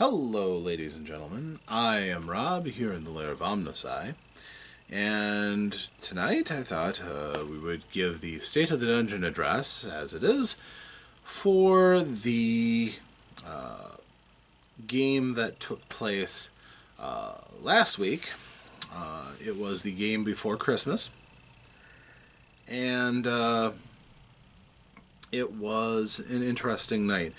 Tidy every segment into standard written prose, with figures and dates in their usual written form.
Hello, ladies and gentlemen. I am Rob here in the lair of OmnusI, and tonight I thought we would give the State of the Dungeon address, as it is, for the game that took place last week. It was the game before Christmas, and it was an interesting night.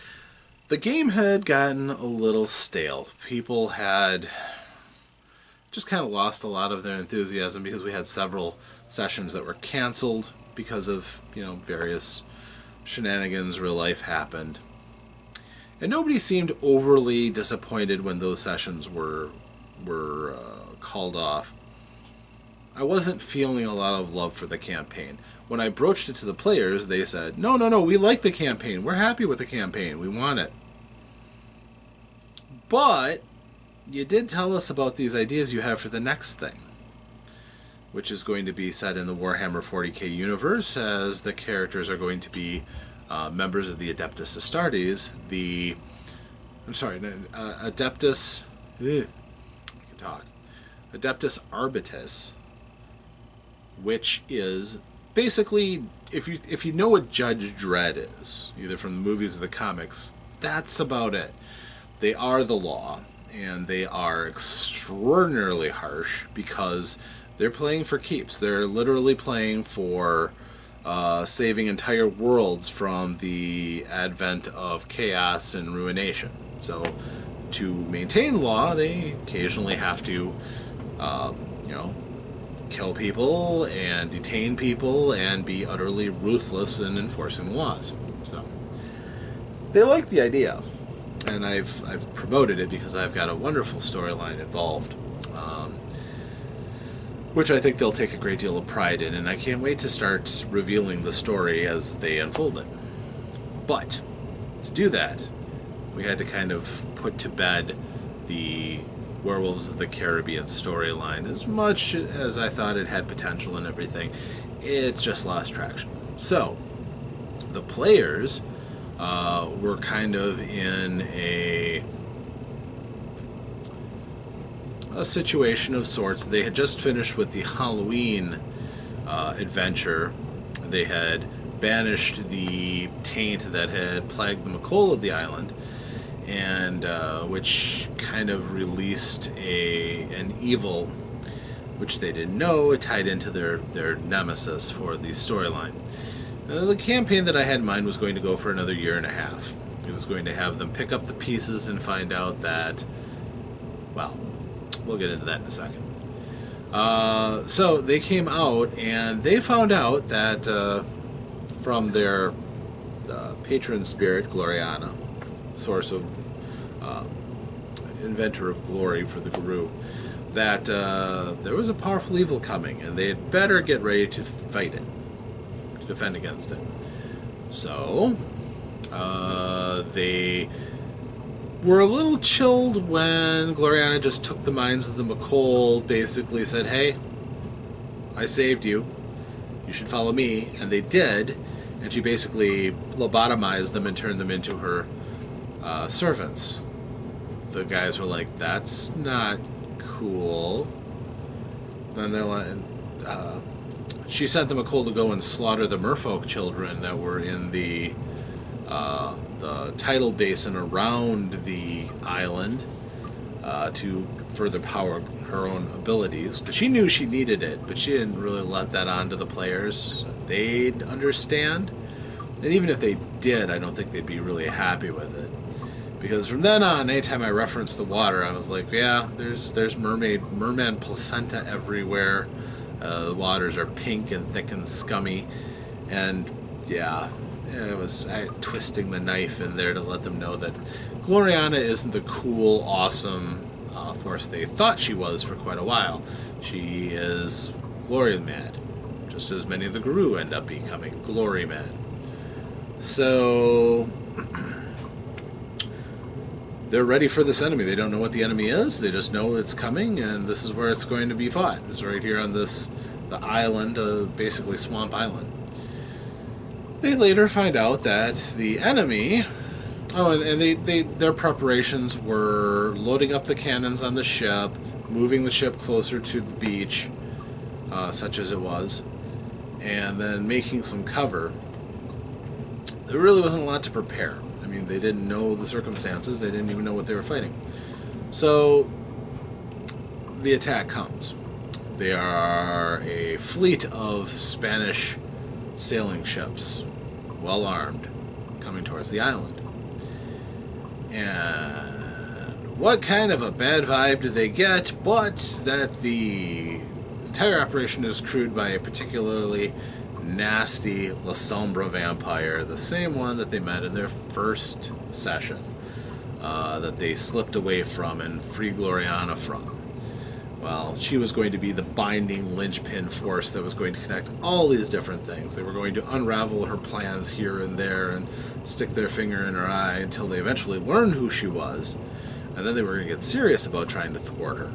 The game had gotten a little stale. People had just kind of lost a lot of their enthusiasm because we had several sessions that were canceled because of, various shenanigans. Real life happened. And nobody seemed overly disappointed when those sessions were called off. I wasn't feeling a lot of love for the campaign. When I broached it to the players, they said, no, we like the campaign. We're happy with the campaign. We want it. But you did tell us about these ideas you have for the next thing, which is going to be set in the Warhammer 40k universe, as the characters are going to be members of the Adeptus Astartes, Adeptus... I can talk. Adeptus Arbitus, which is basically, if you know what Judge Dredd is, either from the movies or the comics, that's about it. They are the law, and they are extraordinarily harsh because they're playing for keeps. They're literally playing for saving entire worlds from the advent of chaos and ruination. So to maintain law, they occasionally have to, kill people and detain people and be utterly ruthless in enforcing laws. So they like the idea, and I've promoted it because I've got a wonderful storyline involved, which I think they'll take a great deal of pride in, and I can't wait to start revealing the story as they unfold it. But to do that, we had to kind of put to bed the Werewolves of the Caribbean storyline. As much as I thought it had potential and everything, it's just lost traction. So the players were kind of in a situation of sorts. They had just finished with the Halloween adventure. They had banished the taint that had plagued the McColl of the island, and which kind of released an evil which they didn't know. It tied into their nemesis for the storyline. The campaign that I had in mind was going to go for another year and a half. It was going to have them pick up the pieces and find out that, well, we'll get into that in a second. So they came out and they found out that from their patron spirit, Gloriana, source of inventor of glory for the Guru, that there was a powerful evil coming, and they had better get ready to fight it, to defend against it. So they were a little chilled when Gloriana just took the minds of the McColl, basically said, hey, I saved you, you should follow me, and they did, and she basically lobotomized them and turned them into her servants. The guys were like, that's not cool. And they're like, she sent the McColl to go and slaughter the merfolk children that were in the tidal basin around the island to further power her own abilities. But she knew she needed it, but she didn't really let that on to the players. They'd understand. And even if they did, I don't think they'd be really happy with it. Because from then on, anytime I referenced the water, I was like, yeah, there's merman placenta everywhere. The waters are pink and thick and scummy. And yeah, it was twisting the knife in there to let them know that Gloriana isn't the cool, awesome force they thought she was for quite a while. She is glory mad, just as many of the Guru end up becoming glory mad. So they're ready for this enemy. They don't know what the enemy is. They just know it's coming, and this is where it's going to be fought. It's right here on the island, basically Swamp Island. They later find out that the enemy Oh, and their preparations were loading up the cannons on the ship, moving the ship closer to the beach, such as it was, and then making some cover. There really wasn't a lot to prepare. I mean, they didn't know the circumstances. They didn't even know what they were fighting. So the attack comes. They are a fleet of Spanish sailing ships, well armed, coming towards the island. And what kind of a bad vibe do they get, but that the entire operation is crewed by a particularly nasty La Sombra vampire, the same one that they met in their first session, that they slipped away from and freed Gloriana from. Well, she was going to be the binding linchpin force that was going to connect all these different things. They were going to unravel her plans here and there and stick their finger in her eye until they eventually learned who she was, and then they were going to get serious about trying to thwart her.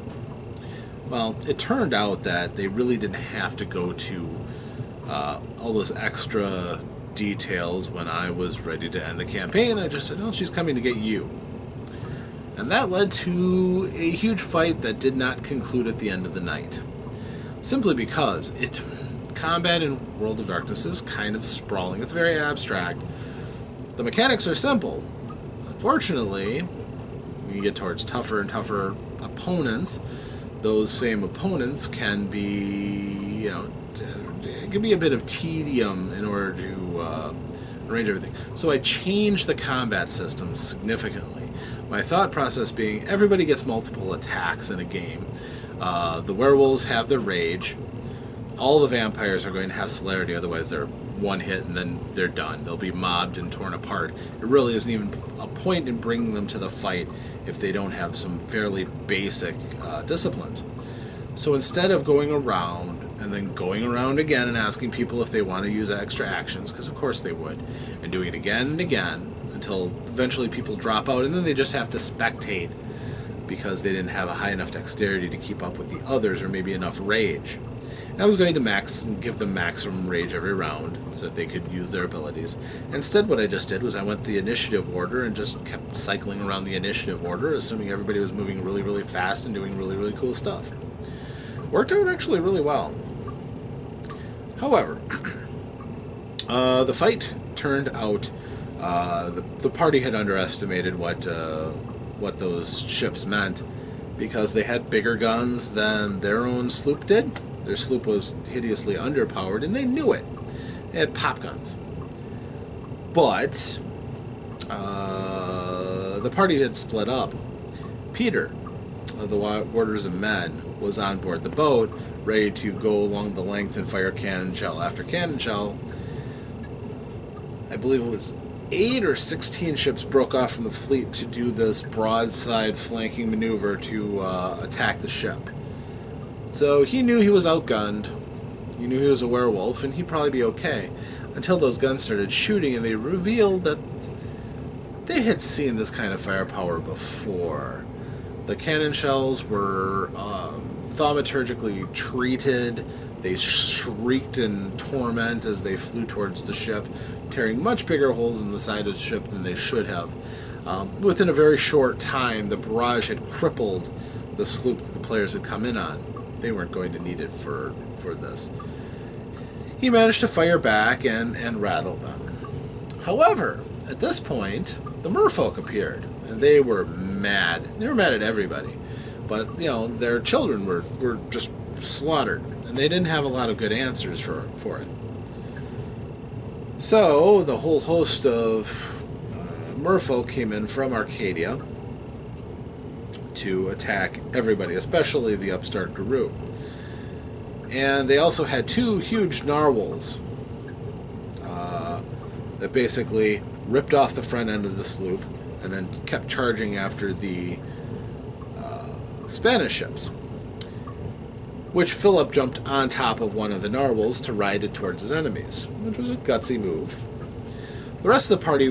Well, it turned out that they really didn't have to go to all those extra details when I was ready to end the campaign. I just said, "No, she's coming to get you." And that led to a huge fight that did not conclude at the end of the night. Simply because combat in World of Darkness is kind of sprawling. It's very abstract. The mechanics are simple. Unfortunately, when you get towards tougher and tougher opponents, those same opponents can be, it can be a bit of tedium in order to arrange everything. So I changed the combat system significantly. My thought process being, everybody gets multiple attacks in a game. The werewolves have their rage. All the vampires are going to have celerity, otherwise they're one hit and then they're done. They'll be mobbed and torn apart. It really isn't even a point in bringing them to the fight if they don't have some fairly basic disciplines. So instead of going around and then going around again and asking people if they want to use extra actions, because of course they would, and doing it again and again, until eventually people drop out and then they just have to spectate because they didn't have a high enough dexterity to keep up with the others, or maybe enough rage. And I was going to give them maximum rage every round so that they could use their abilities. Instead, what I just did was I went the initiative order and just kept cycling around the initiative order, assuming everybody was moving really, really fast and doing really, really cool stuff. Worked out actually really well. However, the fight turned out, the party had underestimated what those ships meant, because they had bigger guns than their own sloop did. Their sloop was hideously underpowered, and they knew it. They had pop guns. But the party had split up. Peter, of the Warders of Men, was on board the boat, ready to go along the length and fire cannon shell after cannon shell. I believe it was 8 or 16 ships broke off from the fleet to do this broadside flanking maneuver to attack the ship. So he knew he was outgunned, he knew he was a werewolf, and he'd probably be okay, until those guns started shooting and they revealed that they had seen this kind of firepower before. The cannon shells were thaumaturgically treated. They shrieked in torment as they flew towards the ship, tearing much bigger holes in the side of the ship than they should have. Within a very short time, the barrage had crippled the sloop that the players had come in on. They weren't going to need it for this. He managed to fire back and rattle them. However, at this point, the merfolk appeared, and they were mad. They were mad at everybody. But, their children were just slaughtered, and they didn't have a lot of good answers for it. So, the whole host of merfolk came in from Arcadia to attack everybody, especially the upstart Guru. And they also had 2 huge narwhals that basically ripped off the front end of the sloop and then kept charging after the Spanish ships, which Philip jumped on top of one of the narwhals to ride it towards his enemies, which was a gutsy move. The rest of the party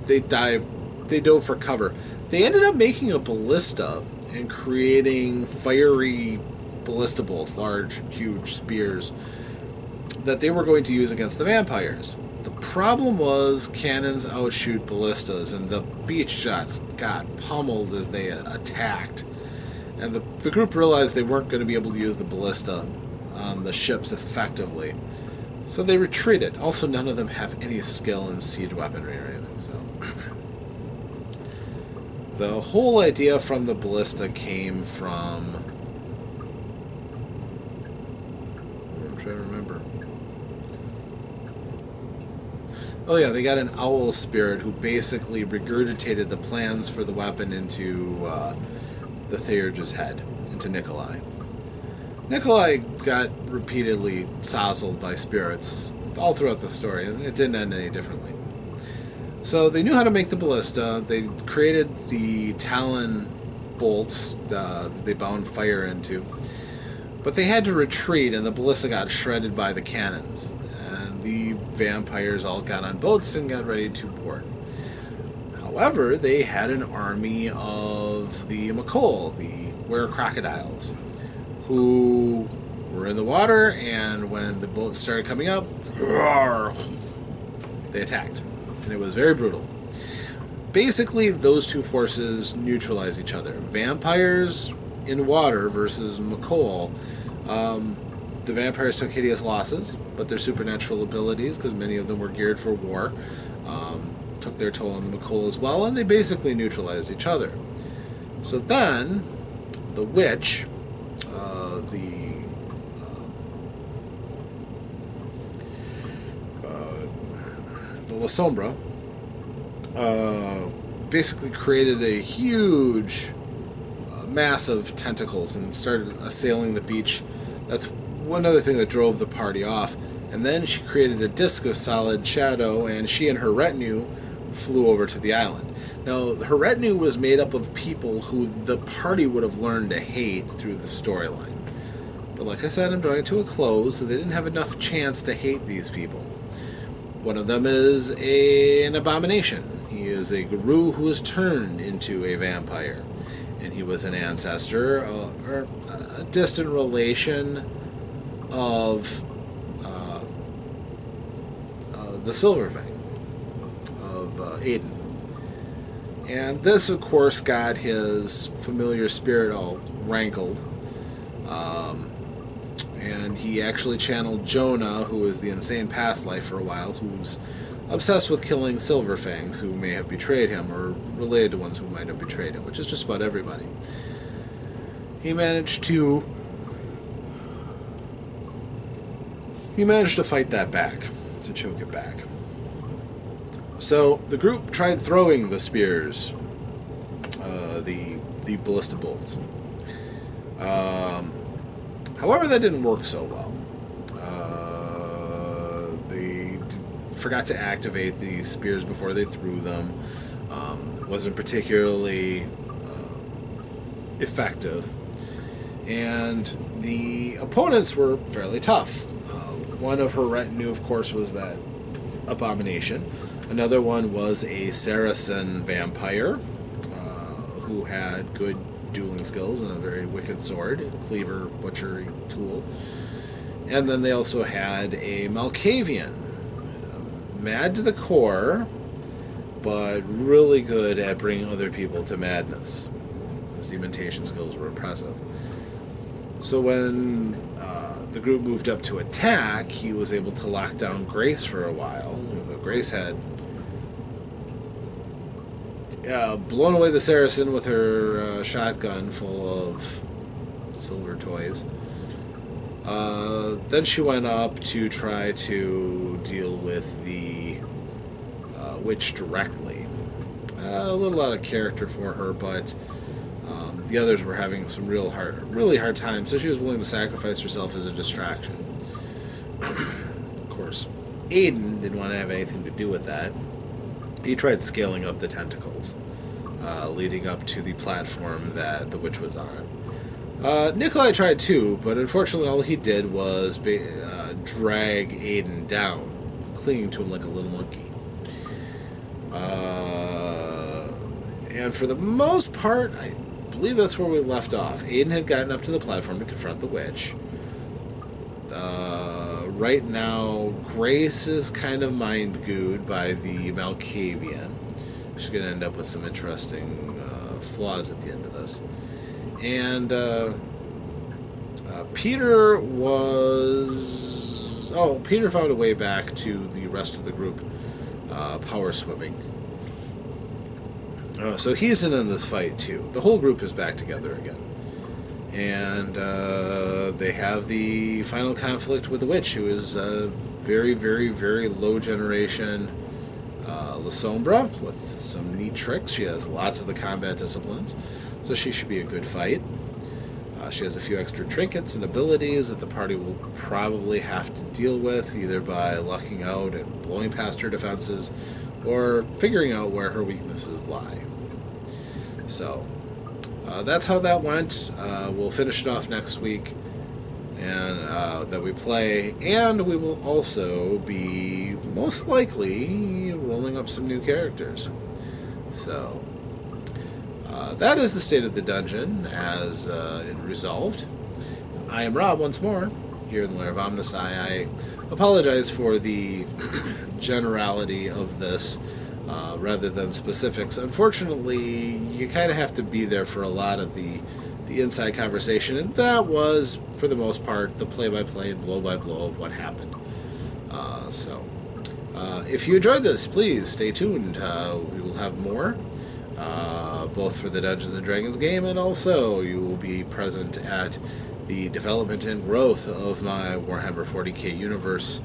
they dove for cover. They ended up making a ballista and creating fiery ballista bolts, large, huge spears, that they were going to use against the vampires. The problem was cannons outshoot ballistas, and the beach shots got pummeled as they attacked. And the group realized they weren't going to be able to use the ballista on the ships effectively. So they retreated. Also, none of them have any skill in siege weaponry or anything, so... The whole idea from the ballista came from... I'm trying to remember. Oh yeah, they got an owl spirit who basically regurgitated the plans for the weapon into the Theurge's head, into Nikolai. Nikolai got repeatedly sozzled by spirits all throughout the story, and it didn't end any differently. So they knew how to make the ballista. They created the Talon bolts they bound fire into. But they had to retreat, and the ballista got shredded by the cannons. And the vampires all got on boats and got ready to board. However, they had an army of the Makol, the were-crocodiles, who were in the water, and when the boats started coming up, roar, they attacked. And it was very brutal. Basically, those two forces neutralize each other. Vampires in water versus Makol. The vampires took hideous losses, but their supernatural abilities, because many of them were geared for war, took their toll on the Makol as well, and they basically neutralized each other. So then, the witch, the La Sombra, basically created a huge mass of tentacles and started assailing the beach. That's one other thing that drove the party off. And then she created a disk of solid shadow, and she and her retinue flew over to the island. Now, her retinue was made up of people who the party would have learned to hate through the storyline. But like I said, I'm drawing it to a close, so they didn't have enough chance to hate these people. One of them is an abomination. He is a guru who was turned into a vampire. And he was an ancestor, or a distant relation of the Silverfang, of Aiden. And this, of course, got his familiar spirit all rankled. And he actually channeled Jonah, who is the insane past life for a while, who's obsessed with killing Silverfangs who may have betrayed him, or related to ones who might have betrayed him, which is just about everybody. He managed to fight that back, to choke it back. So the group tried throwing the spears, the ballista bolts. However, that didn't work so well. They forgot to activate the spears before they threw them. It wasn't particularly effective. And the opponents were fairly tough. One of her retinue, of course, was that abomination. Another one was a Saracen vampire who had good dueling skills and a very wicked sword, cleaver, butchery tool. And then they also had a Malkavian, mad to the core, but really good at bringing other people to madness. His dementation skills were impressive. So when the group moved up to attack, he was able to lock down Grace for a while. Grace had blown away the Saracen with her shotgun full of silver toys. Then she went up to try to deal with the witch directly. A little out of character for her, but the others were having some really hard time, so she was willing to sacrifice herself as a distraction. Of course, Aiden didn't want to have anything to do with that. He tried scaling up the tentacles, leading up to the platform that the witch was on. Nikolai tried too, but unfortunately all he did was drag Aiden down, clinging to him like a little monkey. And for the most part, I believe that's where we left off. Aiden had gotten up to the platform to confront the witch. Right now, Grace is kind of mind-gooed by the Malkavian. She's going to end up with some interesting flaws at the end of this. And Peter was... Oh, Peter found a way back to the rest of the group power swimming. So he's in this fight, too. The whole group is back together again. And they have the final conflict with the witch, who is very, very, very low generation La Sombra with some neat tricks. She has lots of the combat disciplines, so she should be a good fight. She has a few extra trinkets and abilities that the party will probably have to deal with, either by lucking out and blowing past her defenses, or figuring out where her weaknesses lie. So, that's how that went. We'll finish it off next week, and that we play, and we will also be most likely rolling up some new characters. So, that is the state of the dungeon as it resolved. I am Rob once more, here in the lair of OmnusI. I apologize for the generality of this rather than specifics. Unfortunately, you kind of have to be there for a lot of the inside conversation, and that was, for the most part, the play-by-play and blow-by-blow of what happened. If you enjoyed this, please stay tuned. We will have more, both for the Dungeons & Dragons game, and also you will be present at the development and growth of my Warhammer 40k universe,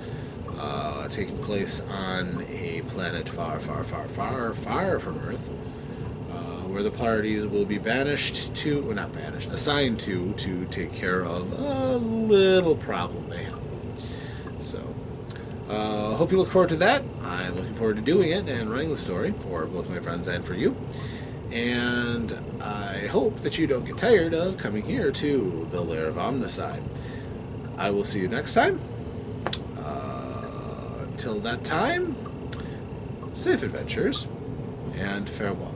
taking place on a planet far, far, far, far, far from Earth, where the parties will be banished to, well, not banished, assigned to take care of a little problem they have. So, hope you look forward to that. I'm looking forward to doing it and writing the story for both my friends and for you. And I hope that you don't get tired of coming here to the lair of OmnusI. I will see you next time. Until that time, safe adventures and farewell.